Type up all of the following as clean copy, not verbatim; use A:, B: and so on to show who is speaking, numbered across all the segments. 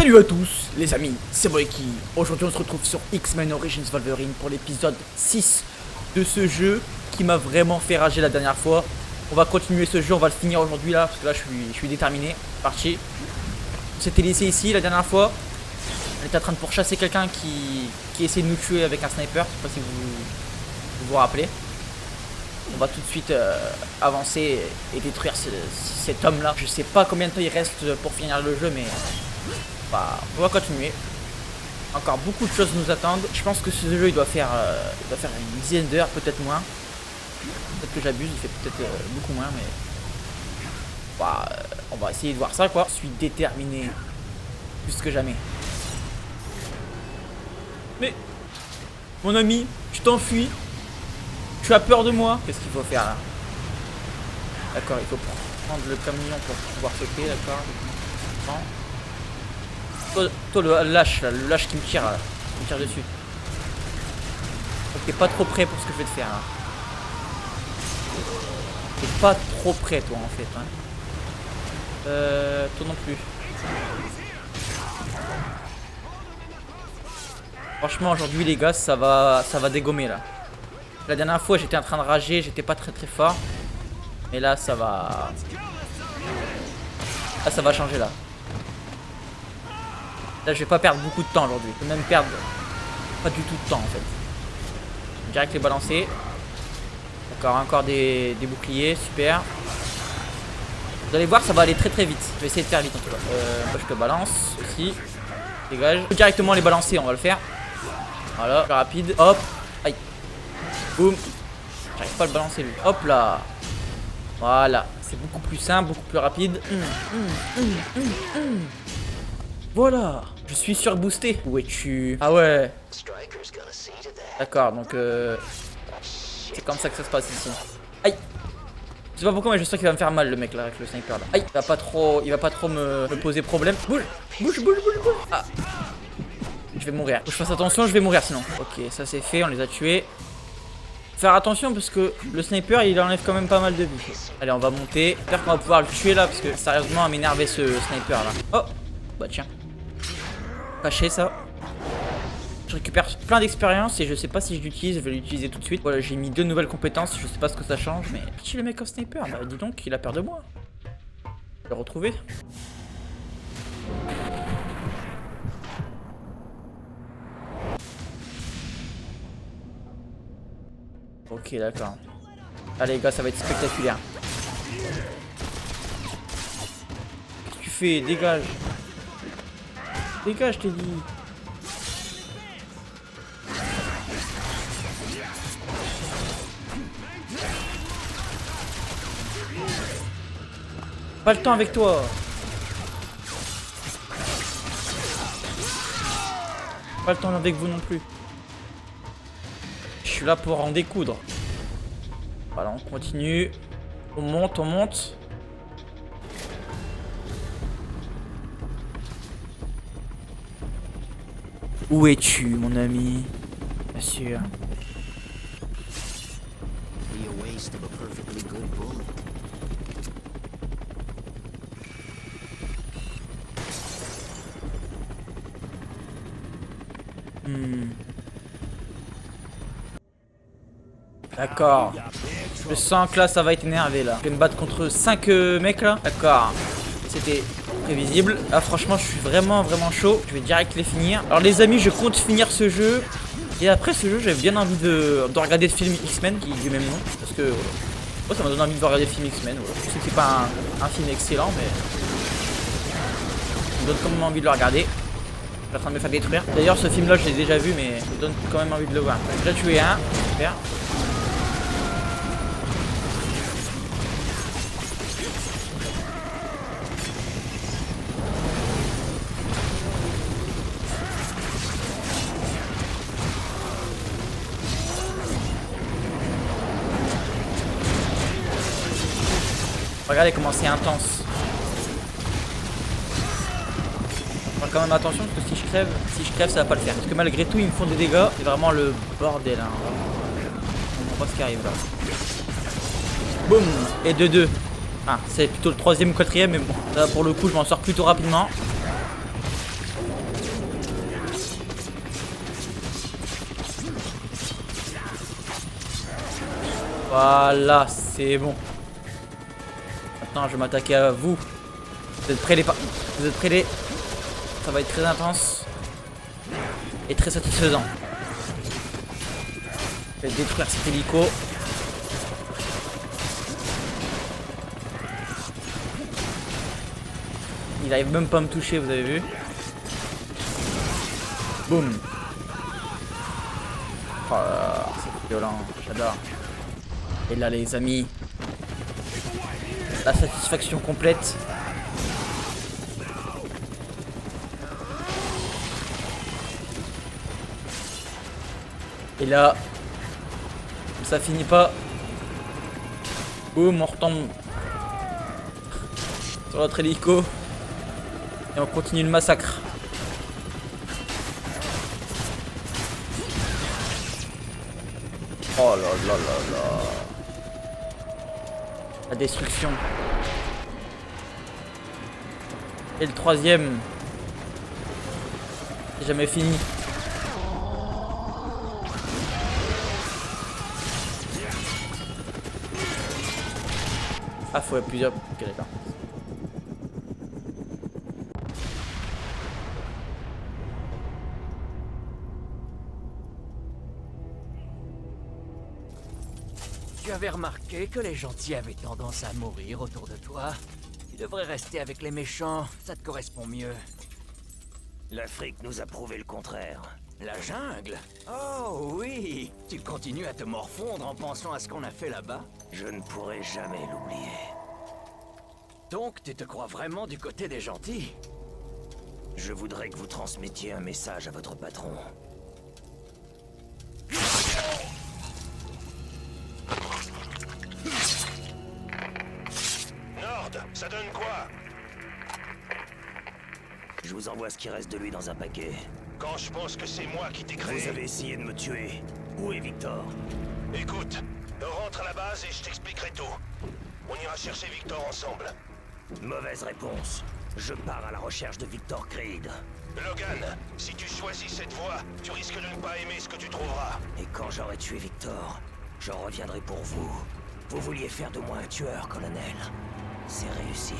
A: Salut à tous les amis, c'est Boyki. Aujourd'hui on se retrouve sur X-Men Origins Wolverine pour l'épisode 6 de ce jeu qui m'a vraiment fait rager la dernière fois. On va continuer ce jeu, on va le finir aujourd'hui là, parce que là je suis déterminé. Parti. On s'était laissé ici la dernière fois. On était en train de pourchasser quelqu'un qui essaie de nous tuer avec un sniper, je sais pas si vous rappelez. On va tout de suite avancer et détruire cet homme là. Je sais pas combien de temps il reste pour finir le jeu, mais bah, on va continuer. Encore beaucoup de choses nous attendent. Je pense que ce jeu il doit faire une dizaine d'heures, peut-être moins. Peut-être que j'abuse, il fait peut-être beaucoup moins, mais bah, on va essayer de voir ça quoi. Je suis déterminé plus que jamais. Mais mon ami, tu t'enfuis. Tu as peur de moi? Qu'est-ce qu'il faut faire là? D'accord, il faut prendre le camion pour pouvoir sauter, d'accord. Toi le lâche là, le lâche qui me tire là, qui me tire dessus. T'es pas trop prêt pour ce que je vais te faire là. T'es pas trop prêt toi en fait hein. Toi non plus. Franchement aujourd'hui les gars ça va dégommer là. La dernière fois j'étais en train de rager, j'étais pas très fort. Mais là ça va. Là ça va changer là. Là je vais pas perdre beaucoup de temps aujourd'hui. Je vais même perdre pas du tout de temps en fait. Direct les balancer. D'accord, encore des boucliers, super. Vous allez voir ça va aller très vite. Je vais essayer de faire vite en tout cas. Moi je te balance aussi. Dégage. Directement les balancer, on va le faire. Voilà, plus rapide. Hop. Aïe. Boum. J'arrive pas à le balancer lui. Hop là. Voilà. C'est beaucoup plus simple, beaucoup plus rapide. Voilà. Je suis surboosté. Où es-tu? Ah ouais. D'accord, donc c'est comme ça que ça se passe ici. Aïe. Je sais pas pourquoi mais je sens qu'il va me faire mal le mec là avec le sniper là. Aïe. Il va pas trop me poser problème. Bouge. Ah. Je vais mourir. Faut que je fasse attention, je vais mourir sinon. Ok, ça c'est fait, on les a tués. Faire attention parce que le sniper il enlève quand même pas mal de vie. Allez, on va monter. J'espère qu'on va pouvoir le tuer là parce que sérieusement, à m'énerver ce sniper là. Oh, bah tiens. Caché ça. Je récupère plein d'expérience et je sais pas si je l'utilise, je vais l'utiliser tout de suite. Voilà, j'ai mis 2 nouvelles compétences, je sais pas ce que ça change, mais qui le mec au sniper? Bah dis donc, il a peur de moi. Je vais le retrouver. Ok, d'accord. Allez, les gars, ça va être spectaculaire. Qu'est-ce que tu fais? Dégage. Dégage, je t'ai dit. Pas le temps avec toi. Pas le temps avec vous non plus. Je suis là pour en découdre. Voilà, on continue. On monte. Où es-tu, mon ami? Bien sûr. D'accord. Je sens que là ça va être énervé là. Je vais me battre contre 5 mecs là. D'accord. C'était prévisible. Là franchement je suis vraiment chaud. Je vais direct les finir. Alors les amis, je compte finir ce jeu. Et après ce jeu, j'avais bien envie de regarder le film X-Men qui est du même nom. Parce que oh, ça m'a donné envie de regarder le film X-Men. Voilà. Je sais que c'est pas un film excellent, mais ça me donne quand même envie de le regarder. Je suis en train de me faire détruire. D'ailleurs ce film là je l'ai déjà vu, mais ça me donne quand même envie de le voir. J'ai déjà tué un. Super. Regardez comment c'est intense. Faut faire quand même attention parce que si je crève ça va pas le faire. Parce que malgré tout ils me font des dégâts. C'est vraiment le bordel hein. On voit ce qui arrive là. Boum. Et 2-2. Ah, c'est plutôt le troisième ou quatrième, mais bon, là pour le coup je m'en sors plutôt rapidement. Voilà, c'est bon. Maintenant, je vais m'attaquer à vous. Vous êtes prêts les pas? Vous êtes prêts les? Ça va être très intense. Et très satisfaisant. Je vais détruire cet hélico. Il arrive même pas à me toucher, vous avez vu? Boum. Oh là là, c'est violent, j'adore. Et là les amis, la satisfaction complète. Et là, ça finit pas. Boum, on retombe sur notre hélico. Et on continue le massacre. Oh là là là là. La destruction. Et le troisième. C'est jamais fini. Ah, faut y plusieurs. Ok, d'accord.
B: Tu avais remarqué que les gentils avaient tendance à mourir autour de toi? Tu devrais rester avec les méchants, ça te correspond mieux.
C: L'Afrique nous a prouvé le contraire.
B: La jungle? Oh oui! Tu continues à te morfondre en pensant à ce qu'on a fait là-bas?
C: Je ne pourrai jamais l'oublier.
B: Donc tu te crois vraiment du côté des gentils?
C: Je voudrais que vous transmettiez un message à votre patron.
D: Nord, ça donne quoi?
C: Je vous envoie ce qui reste de lui dans un paquet.
D: Quand je pense que c'est moi qui t'ai créé.
C: Vous avez essayé de me tuer. Où est Victor?
D: Écoute, rentre à la base et je t'expliquerai tout. On ira chercher Victor ensemble.
C: Mauvaise réponse. Je pars à la recherche de Victor Creed.
D: Logan, si tu choisis cette voie, tu risques de ne pas aimer ce que tu trouveras.
C: Et quand j'aurai tué Victor, je reviendrai pour vous. Vous vouliez faire de moi un tueur, colonel. C'est réussi.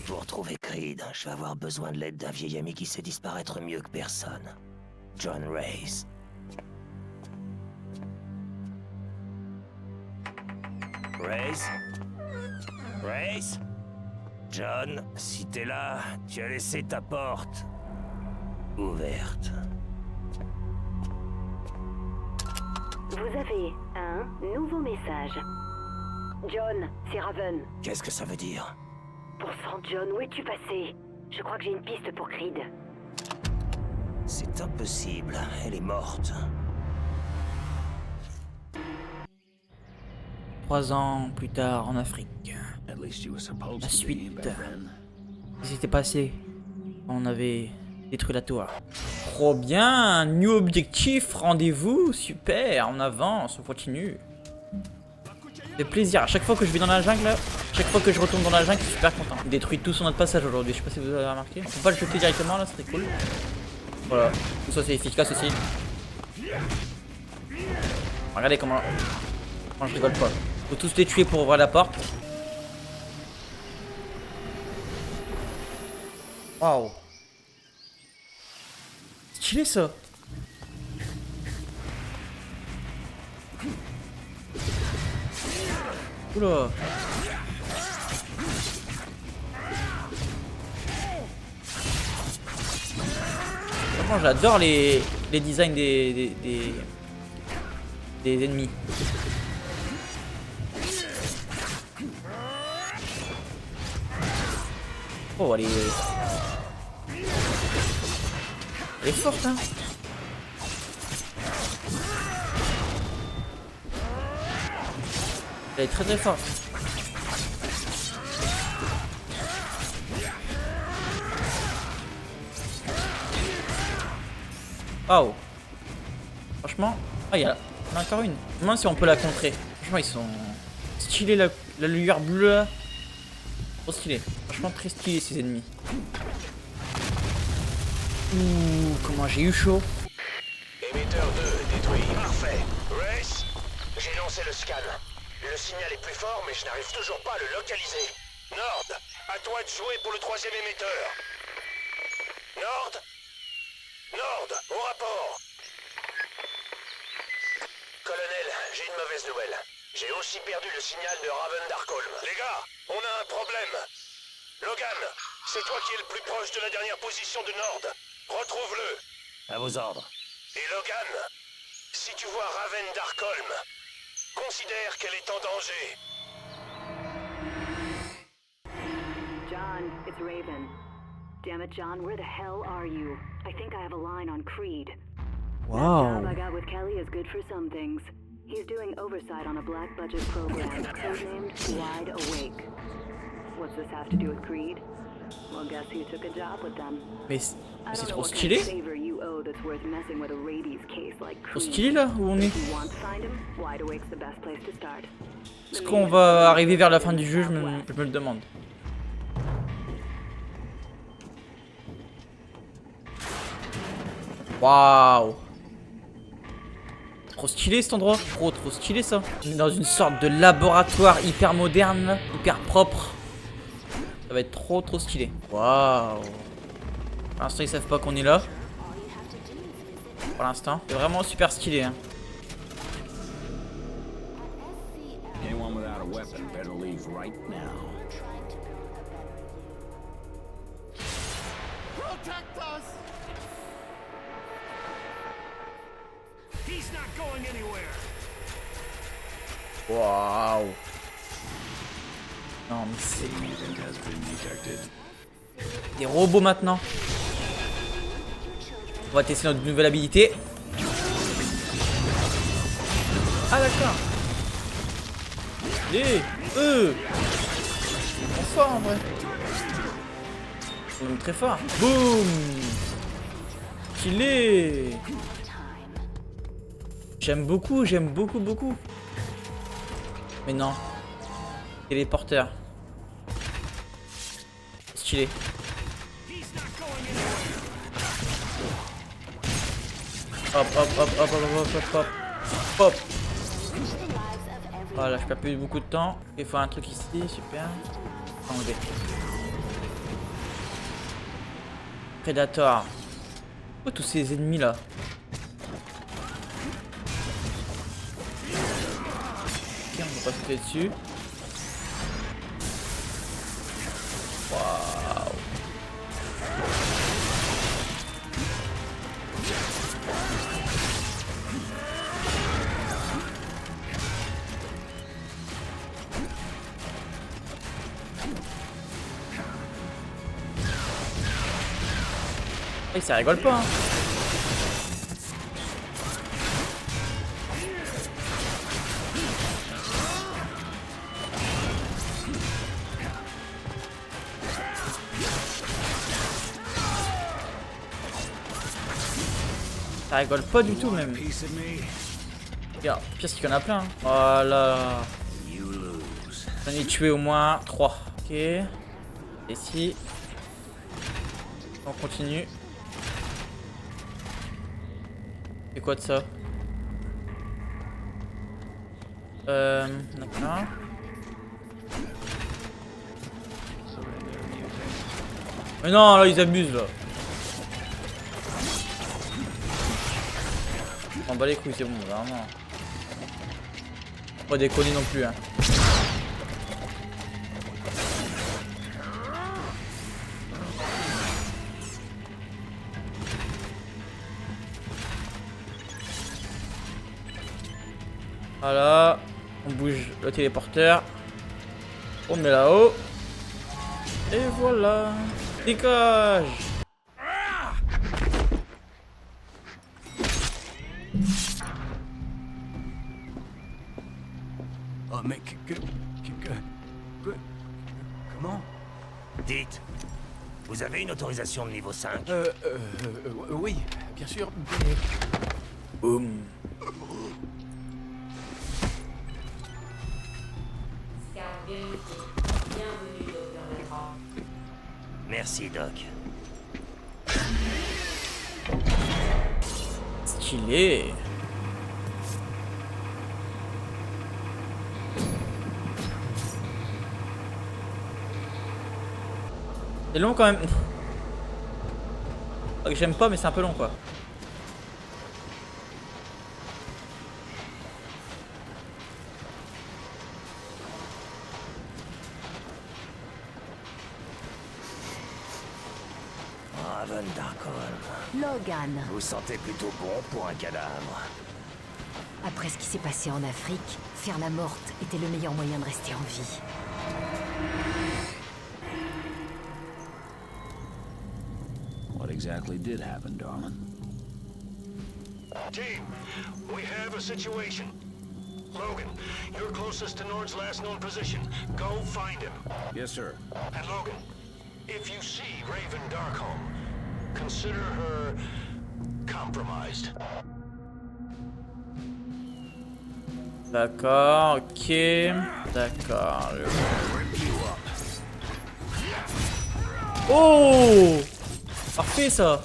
C: Pour trouver Creed, je vais avoir besoin de l'aide d'un vieil ami qui sait disparaître mieux que personne. John Reyes. Reyes? Reyes? John, si t'es là, tu as laissé ta porte ouverte.
E: Vous avez un nouveau message. John, c'est Raven.
C: Qu'est-ce que ça veut dire?
E: Bon sang, John, où es-tu passé? Je crois que j'ai une piste pour Creed.
C: C'est impossible, elle est morte.
A: 3 ans plus tard en Afrique. La suite. Qu'est-ce qui s'était passé? On avait détruit la tour. Trop bien, new objectif, rendez-vous, super, on avance, on continue. C'est plaisir, à chaque fois que je vais dans la jungle, chaque fois que je retourne dans la jungle, je suis super content. On détruit tout sur notre passage aujourd'hui, je sais pas si vous avez remarqué. On peut pas le jeter directement là, c'était cool. Voilà, tout ça c'est efficace aussi. Regardez comment je rigole pas. Faut tous les tuer pour ouvrir la porte. Waouh. Stylé ça. Oula. Vraiment j'adore les designs des ennemis. Oh elle est forte hein. Elle est très très forte. Waouh. Franchement. Ah il y en a encore une. Je me demande si on peut la contrer. Franchement ils sont stylés la lueur bleue là. Trop stylé. Franchement très stylé ces ennemis. Ouh, comment j'ai eu chaud.
D: Émetteur 2 détruit. Parfait. Race, j'ai lancé le scan. Le signal est plus fort, mais je n'arrive toujours pas à le localiser. Nord, à toi de jouer pour le 3e émetteur. Nord, au rapport. Colonel, j'ai une mauvaise nouvelle. J'ai aussi perdu le signal de Raven Darkholm. Les gars, on a un problème. Logan, c'est toi qui es le plus proche de la dernière position de Nord. Retrouve-le.
C: À vos ordres.
D: Et Logan, si tu vois Raven Darkholm, considère qu'elle est en danger.
E: John, it's Raven. Damn it, John, where the hell are you? I think I have a line on Creed. That job I got with Kelly is good for some things. He's doing oversight on a black budget program, codenamed Wide Awake. What's this have to do with Creed? Well, guess who took a job with them?
A: Mais
E: I
A: c'est
E: don't know
A: trop
E: what kind
A: stylé.
E: of favor you owe that's worth messing with a rabies case like
A: Trop
E: Creed.
A: stylé là où on est.
E: If you want to find him, Wide Awake's the best place to start.
A: Est-ce qu'on va arriver vers la fin du jeu, je me le demande. Waouh. Trop stylé cet endroit. Trop stylé ça. On est dans une sorte de laboratoire hyper moderne, là, hyper propre. Ça va être trop stylé. Waouh. Pour l'instant ils savent pas qu'on est là. Pour l'instant. C'est vraiment super stylé hein.
F: Anyone without a weapon better leave right now.
D: Protect us! He's not going anywhere.
A: Waouh. Non mais c'est des robots maintenant. On va tester notre nouvelle habilité. Ah d'accord. Les eux. Ils sont forts en vrai. Ils sont même très forts. Boum. Stylé. J'aime beaucoup. Mais non. Téléporteur. Stylé. Hop. Voilà, je perds plus beaucoup de temps. Il faut un truc ici, super. Enlever. Predator. Oh, tous ces ennemis là. Ok, on va pas sauter dessus. Waouh. Et ça rigole pas hein. Ça rigole pas du tout même. Regarde, pire c'est qu'il y en a plein. Hein. Voilà. J'en ai tué au moins 3. Ok. Ici. On continue. C'est quoi de ça? D'accord. Mais non, là ils abusent là. On bat les couilles, c'est bon, vraiment. Pas déconner non plus, hein. Voilà, on bouge le téléporteur. On met là-haut. Et voilà. Dégage.
B: Oh mais comment?
C: Dites, vous avez une autorisation de niveau 5?
B: Oui, bien sûr.
A: Boum.
C: Merci, Doc.
A: stylé. C'est long quand même. Ok, j'aime pas mais c'est un peu long quoi.
C: Raven Darkholm,
G: Logan,
C: vous sentez plutôt bon pour un cadavre.
G: après ce qui s'est passé en Afrique, faire la morte était le meilleur moyen de rester en vie.
F: What exactly did happen, darling?
D: Team, we have a situation. Logan, you're closest to Nord's last known position. Go find him.
F: Yes, sir.
D: And Logan, if you see Raven Darkholm, consider her compromised.
A: D'accord, ok. D'accord. Oh! Parfait ça!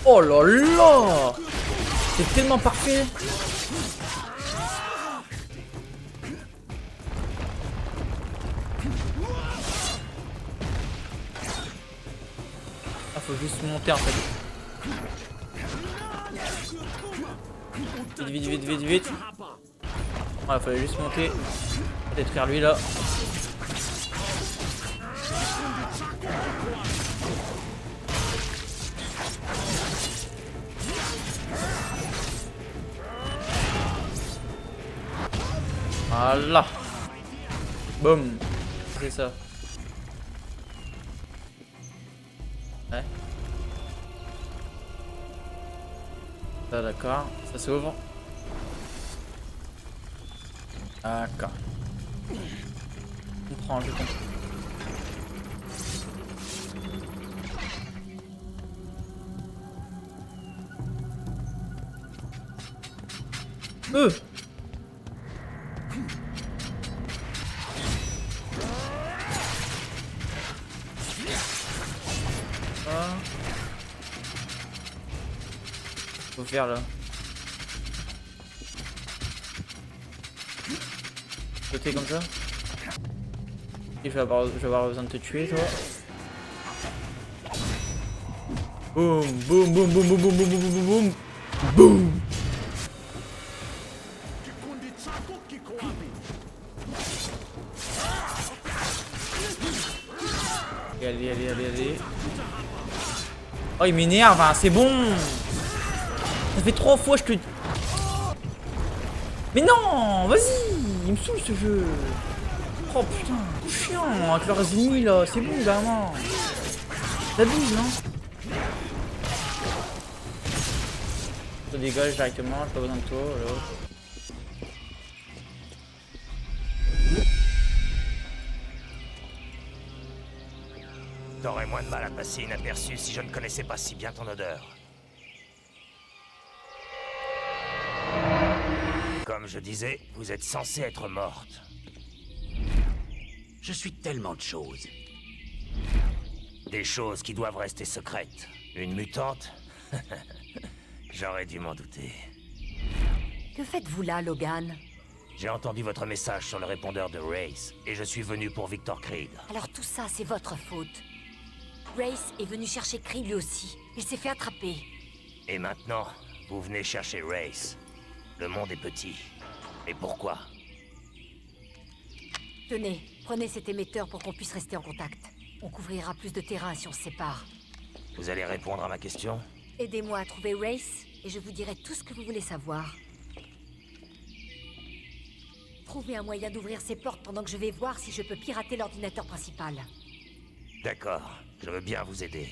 A: Oh là là! C'est tellement parfait! Ah, faut juste monter en fait. Vite, vite, vite, vite, vite. Voilà, fallait juste monter. Détruire lui là. Voilà. Boum. C'est ça. Ouais. Ça d'accord. Ça s'ouvre. D'accord. Je comprends, je comprends. Faut faire là. Sauter comme ça. Et je vais avoir besoin de te tuer toi. Boum, boum, boum, boum, boum, boum, boum, boum, boum, boum. Boum. Allez, allez, allez, allez. Oh, il m'énerve, hein, c'est bon. Ça fait 3 fois, je te... Mais non, vas-y, il me saoule ce jeu. Oh putain, chiant, avec le Resident Evil là, c'est bon, vraiment. T'abuses, non? Je te dégage directement, j'ai pas besoin de toi, là.
C: T'aurais moins de mal à passer inaperçu si je ne connaissais pas si bien ton odeur. Comme je disais, vous êtes censée être morte.
B: Je suis tellement de choses.
C: Des choses qui doivent rester secrètes. Une mutante? J'aurais dû m'en douter.
G: Que faites-vous là, Logan?
C: J'ai entendu votre message sur le répondeur de Race, et je suis venu pour Victor Creed.
G: Alors tout ça, c'est votre faute. Race est venu chercher Creed lui aussi. Il s'est fait attraper.
C: Et maintenant, vous venez chercher Race. Le monde est petit. Et pourquoi?
G: Tenez, prenez cet émetteur pour qu'on puisse rester en contact. On couvrira plus de terrain si on se sépare.
C: Vous allez répondre à ma question?
G: Aidez-moi à trouver Race, et je vous dirai tout ce que vous voulez savoir. Trouvez un moyen d'ouvrir ces portes pendant que je vais voir si je peux pirater l'ordinateur principal.
C: D'accord, je veux bien vous aider.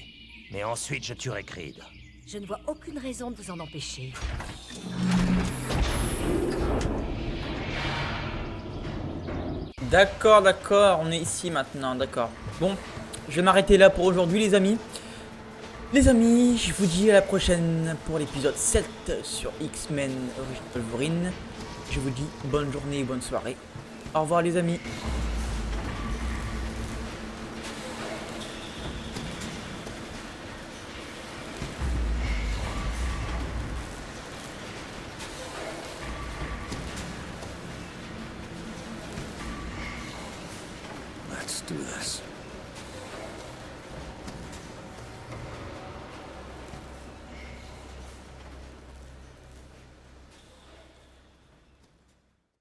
C: Mais ensuite, je tuerai Creed.
G: Je ne vois aucune raison de vous en empêcher.
A: D'accord, d'accord, on est ici maintenant, d'accord. Bon, je vais m'arrêter là pour aujourd'hui les amis. Les amis, je vous dis à la prochaine pour l'épisode 7 sur X-Men Origins Wolverine. Je vous dis bonne journée et bonne soirée. Au revoir les amis.
C: Let's do this.